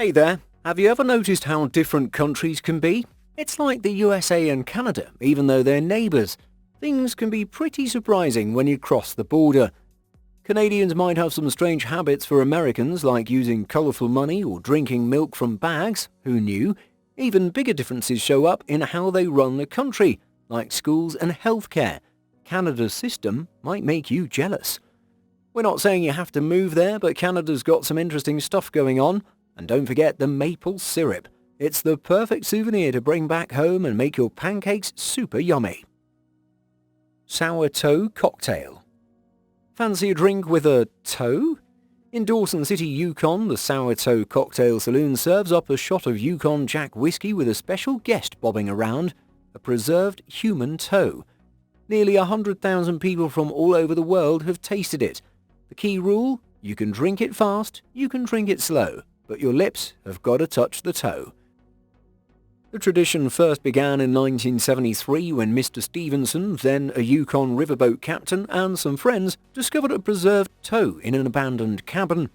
Hey there, have you ever noticed how different countries can be? It's like the USA and Canada, even though they're neighbours. Things can be pretty surprising when you cross the border. Canadians might have some strange habits for Americans, like using colourful money or drinking milk from bags. Who knew? Even bigger differences show up in how they run the country, like schools and healthcare. Canada's system might make you jealous. We're not saying you have to move there, but Canada's got some interesting stuff going on. And don't forget the maple syrup. It's the perfect souvenir to bring back home and make your pancakes super yummy. Sour toe cocktail. Fancy a drink with a toe? In Dawson City, Yukon, the Sour Toe Cocktail Saloon serves up a shot of Yukon Jack whiskey with a special guest bobbing around, a preserved human toe. Nearly 100,000 people from all over the world have tasted it. The key rule? You can drink it fast, you can drink it slow, but your lips have got to touch the toe. The tradition first began in 1973 when Mr. Stevenson, then a Yukon riverboat captain, and some friends discovered a preserved toe in an abandoned cabin.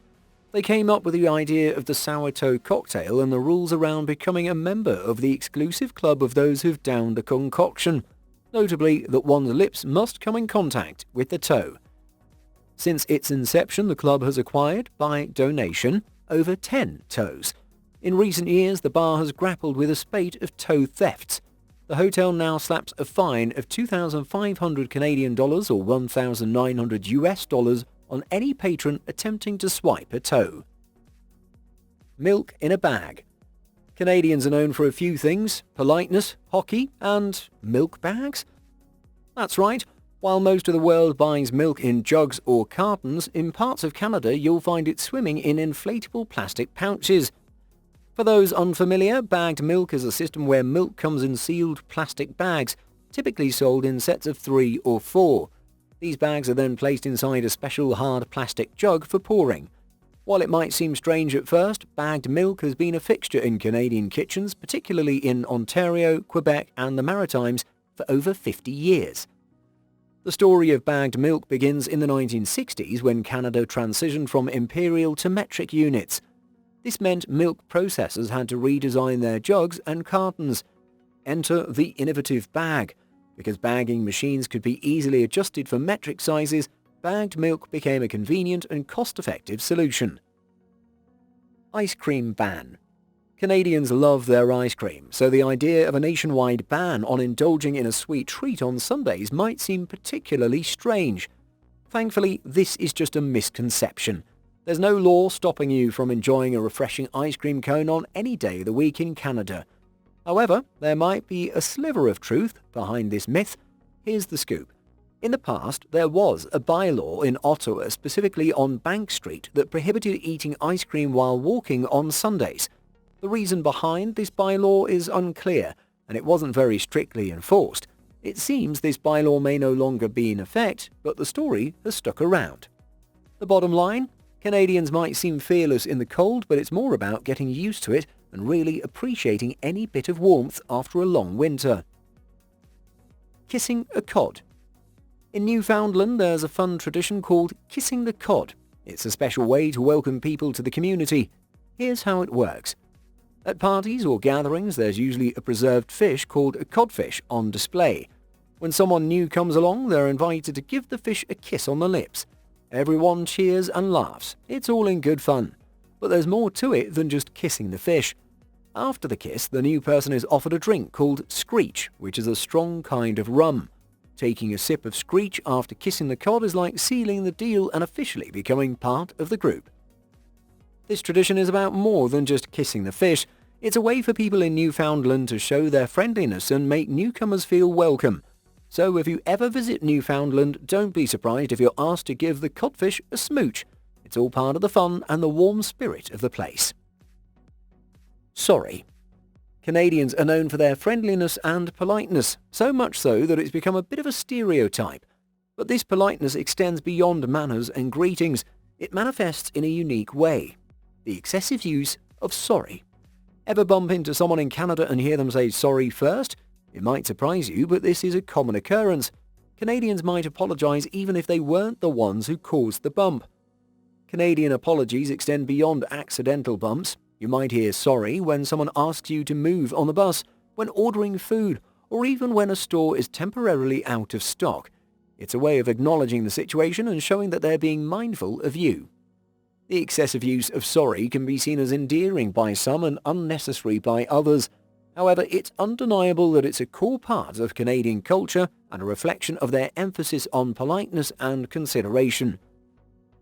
They came up with the idea of the sour toe cocktail and the rules around becoming a member of the exclusive club of those who've downed the concoction, notably that one's lips must come in contact with the toe. Since its inception, the club has acquired, by donation, over 10 toes. In recent years, the bar has grappled with a spate of toe thefts. The hotel now slaps a fine of 2,500 Canadian dollars or 1,900 US dollars on any patron attempting to swipe a toe. Milk in a bag. Canadians are known for a few things: politeness, hockey, and milk bags. That's right. While most of the world buys milk in jugs or cartons, in parts of Canada you'll find it swimming in inflatable plastic pouches. For those unfamiliar, bagged milk is a system where milk comes in sealed plastic bags, typically sold in sets of 3 or 4. These bags are then placed inside a special hard plastic jug for pouring. While it might seem strange at first, bagged milk has been a fixture in Canadian kitchens, particularly in Ontario, Quebec and the Maritimes, for over 50 years. The story of bagged milk begins in the 1960s when Canada transitioned from imperial to metric units. This meant milk processors had to redesign their jugs and cartons. Enter the innovative bag. Because bagging machines could be easily adjusted for metric sizes, bagged milk became a convenient and cost-effective solution. Ice cream ban. Canadians love their ice cream, so the idea of a nationwide ban on indulging in a sweet treat on Sundays might seem particularly strange. Thankfully, this is just a misconception. There's no law stopping you from enjoying a refreshing ice cream cone on any day of the week in Canada. However, there might be a sliver of truth behind this myth. Here's the scoop. In the past, there was a bylaw in Ottawa, specifically on Bank Street, that prohibited eating ice cream while walking on Sundays. The reason behind this bylaw is unclear, and it wasn't very strictly enforced. It seems this bylaw may no longer be in effect, but the story has stuck around. The bottom line? Canadians might seem fearless in the cold, but it's more about getting used to it and really appreciating any bit of warmth after a long winter. Kissing a cod. In Newfoundland, there's a fun tradition called kissing the cod. It's a special way to welcome people to the community. Here's how it works. At parties or gatherings, there's usually a preserved fish called a codfish on display. When someone new comes along, they're invited to give the fish a kiss on the lips. Everyone cheers and laughs. It's all in good fun. But there's more to it than just kissing the fish. After the kiss, the new person is offered a drink called Screech, which is a strong kind of rum. Taking a sip of Screech after kissing the cod is like sealing the deal and officially becoming part of the group. This tradition is about more than just kissing the fish. It's a way for people in Newfoundland to show their friendliness and make newcomers feel welcome. So if you ever visit Newfoundland, don't be surprised if you're asked to give the codfish a smooch. It's all part of the fun and the warm spirit of the place. Sorry. Canadians are known for their friendliness and politeness, so much so that it's become a bit of a stereotype. But this politeness extends beyond manners and greetings. It manifests in a unique way. The excessive use of sorry. Ever bump into someone in Canada and hear them say sorry first? It might surprise you, but this is a common occurrence. Canadians might apologise even if they weren't the ones who caused the bump. Canadian apologies extend beyond accidental bumps. You might hear sorry when someone asks you to move on the bus, when ordering food, or even when a store is temporarily out of stock. It's a way of acknowledging the situation and showing that they're being mindful of you. The excessive use of sorry can be seen as endearing by some and unnecessary by others. However, it's undeniable that it's a core part of Canadian culture and a reflection of their emphasis on politeness and consideration.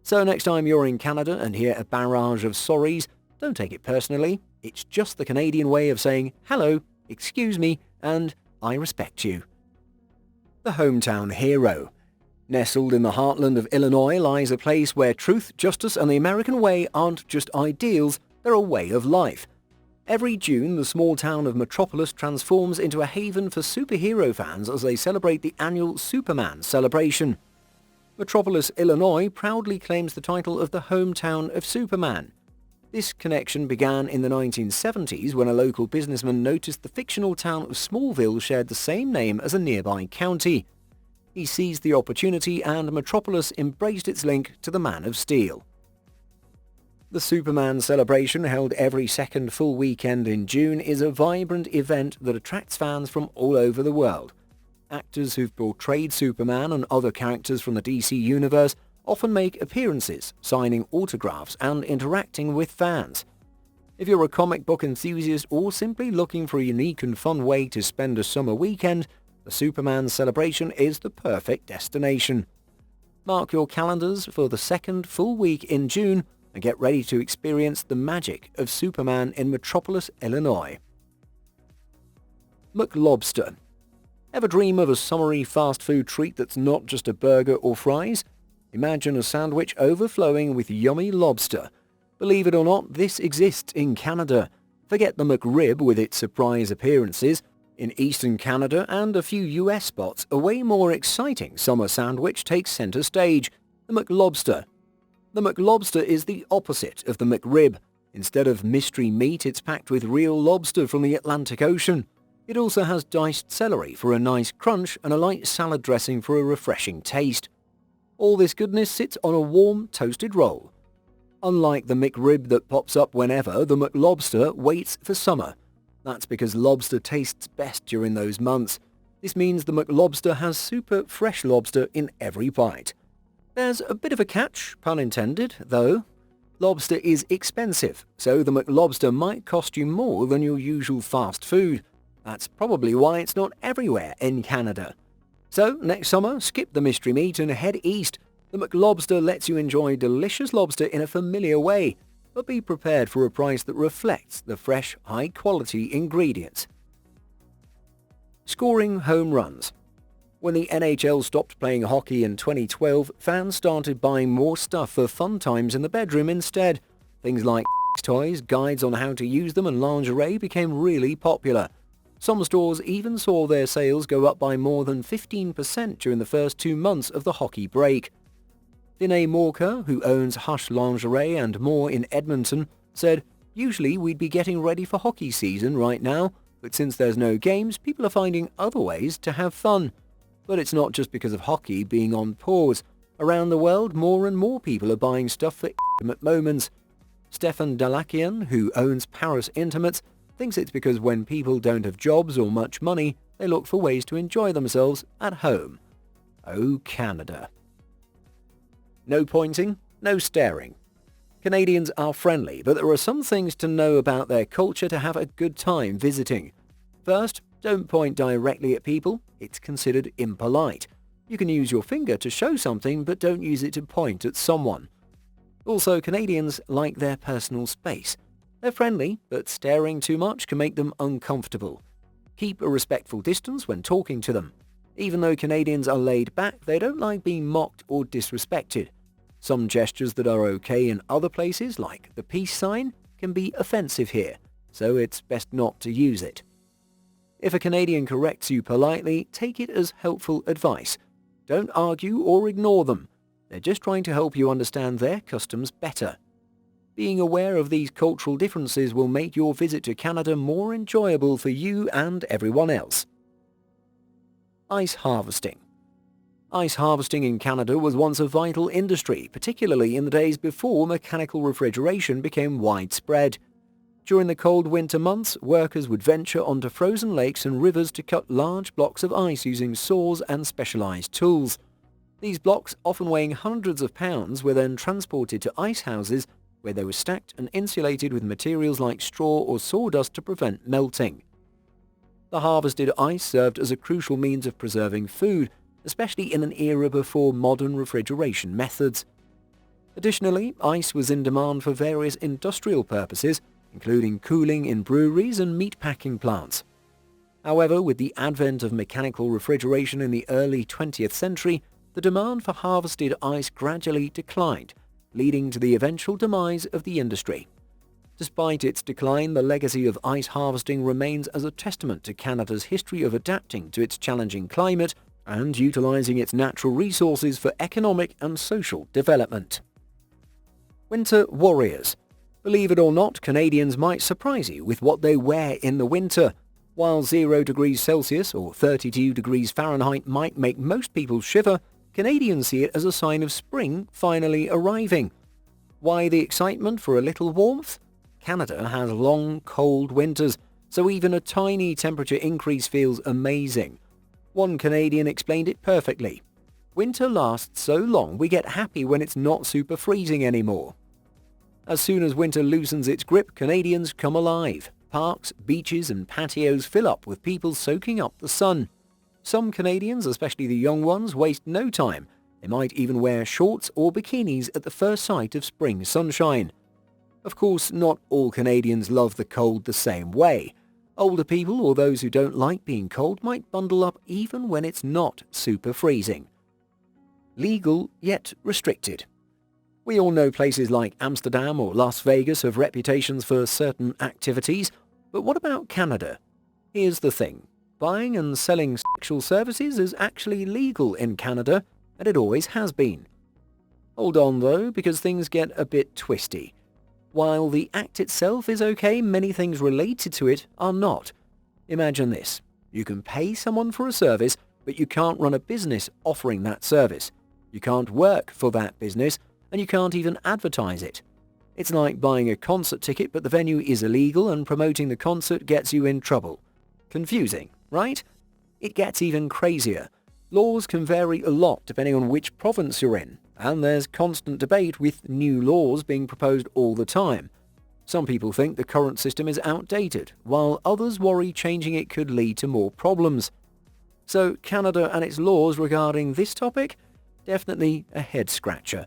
So next time you're in Canada and hear a barrage of sorries, don't take it personally. It's just the Canadian way of saying hello, excuse me, and I respect you. The hometown hero. Nestled in the heartland of Illinois lies a place where truth, justice, and the American way aren't just ideals, they're a way of life. Every June, the small town of Metropolis transforms into a haven for superhero fans as they celebrate the annual Superman celebration. Metropolis, Illinois proudly claims the title of the hometown of Superman. This connection began in the 1970s when a local businessman noticed the fictional town of Smallville shared the same name as a nearby county. He seized the opportunity and Metropolis embraced its link to the Man of Steel. The Superman celebration, held every second full weekend in June, is a vibrant event that attracts fans from all over the world. Actors who've portrayed Superman and other characters from the DC universe often make appearances, signing autographs and interacting with fans. If you're a comic book enthusiast or simply looking for a unique and fun way to spend a summer weekend, the Superman celebration is the perfect destination. Mark your calendars for the second full week in June and get ready to experience the magic of Superman in Metropolis, Illinois. McLobster. Ever dream of a summery fast food treat that's not just a burger or fries? Imagine a sandwich overflowing with yummy lobster. Believe it or not, this exists in Canada. Forget the McRib with its surprise appearances. In Eastern Canada and a few US spots, a way more exciting summer sandwich takes center stage, the McLobster. The McLobster is the opposite of the McRib. Instead of mystery meat, it's packed with real lobster from the Atlantic Ocean. It also has diced celery for a nice crunch and a light salad dressing for a refreshing taste. All this goodness sits on a warm, toasted roll. Unlike the McRib that pops up whenever, the McLobster waits for summer. That's because lobster tastes best during those months. This means the McLobster has super fresh lobster in every bite. There's a bit of a catch, pun intended, though. Lobster is expensive, so the McLobster might cost you more than your usual fast food. That's probably why it's not everywhere in Canada. So, next summer, skip the mystery meat and head east. The McLobster lets you enjoy delicious lobster in a familiar way, but be prepared for a price that reflects the fresh, high-quality ingredients. Scoring home runs. When the NHL stopped playing hockey in 2012, fans started buying more stuff for fun times in the bedroom instead. Things like toys, guides on how to use them, and lingerie became really popular. Some stores even saw their sales go up by more than 15% during the first 2 months of the hockey break. Vinay Morkar, who owns Hush Lingerie and more in Edmonton, said, "Usually we'd be getting ready for hockey season right now, but since there's no games, people are finding other ways to have fun." But it's not just because of hockey being on pause. Around the world, more and more people are buying stuff for intimate moments. Stefan Dalakian, who owns Paris Intimates, thinks it's because when people don't have jobs or much money, they look for ways to enjoy themselves at home. Oh, Canada. No pointing, no staring. Canadians are friendly, but there are some things to know about their culture to have a good time visiting. First, don't point directly at people. It's considered impolite. You can use your finger to show something, but don't use it to point at someone. Also, Canadians like their personal space. They're friendly, but staring too much can make them uncomfortable. Keep a respectful distance when talking to them. Even though Canadians are laid back, they don't like being mocked or disrespected. Some gestures that are okay in other places, like the peace sign, can be offensive here, so it's best not to use it. If a Canadian corrects you politely, take it as helpful advice. Don't argue or ignore them. They're just trying to help you understand their customs better. Being aware of these cultural differences will make your visit to Canada more enjoyable for you and everyone else. Ice harvesting. Ice harvesting in Canada was once a vital industry, particularly in the days before mechanical refrigeration became widespread. During the cold winter months, workers would venture onto frozen lakes and rivers to cut large blocks of ice using saws and specialized tools. These blocks, often weighing hundreds of pounds, were then transported to ice houses where they were stacked and insulated with materials like straw or sawdust to prevent melting. The harvested ice served as a crucial means of preserving food, especially in an era before modern refrigeration methods. Additionally, ice was in demand for various industrial purposes, including cooling in breweries and meatpacking plants. However, with the advent of mechanical refrigeration in the early 20th century, the demand for harvested ice gradually declined, leading to the eventual demise of the industry. Despite its decline, the legacy of ice harvesting remains as a testament to Canada's history of adapting to its challenging climate and utilizing its natural resources for economic and social development. Winter warriors. Believe it or not, Canadians might surprise you with what they wear in the winter. While 0 degrees Celsius or 32 degrees Fahrenheit might make most people shiver, Canadians see it as a sign of spring finally arriving. Why the excitement for a little warmth? Canada has long, cold winters, so even a tiny temperature increase feels amazing. One Canadian explained it perfectly. Winter lasts so long we get happy when it's not super freezing anymore. As soon as winter loosens its grip, Canadians come alive. Parks, beaches and patios fill up with people soaking up the sun. Some Canadians, especially the young ones, waste no time. They might even wear shorts or bikinis at the first sight of spring sunshine. Of course, not all Canadians love the cold the same way. Older people or those who don't like being cold might bundle up even when it's not super freezing. Legal yet restricted. We all know places like Amsterdam or Las Vegas have reputations for certain activities, but what about Canada? Here's the thing. Buying and selling sexual services is actually legal in Canada, and it always has been. Hold on though, because things get a bit twisty. While the act itself is okay, many things related to it are not. Imagine this. You can pay someone for a service, but you can't run a business offering that service. You can't work for that business, and you can't even advertise it. It's like buying a concert ticket, but the venue is illegal and promoting the concert gets you in trouble. Confusing, right? It gets even crazier. Laws can vary a lot depending on which province you're in, and there's constant debate with new laws being proposed all the time. Some people think the current system is outdated, while others worry changing it could lead to more problems. So Canada and its laws regarding this topic? Definitely a head-scratcher.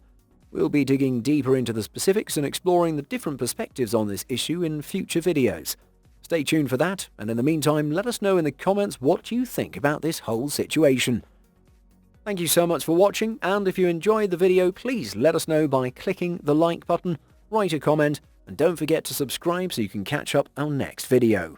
We'll be digging deeper into the specifics and exploring the different perspectives on this issue in future videos. Stay tuned for that, and in the meantime, let us know in the comments what you think about this whole situation. Thank you so much for watching, and if you enjoyed the video, please let us know by clicking the like button, write a comment, and don't forget to subscribe so you can catch up our next video.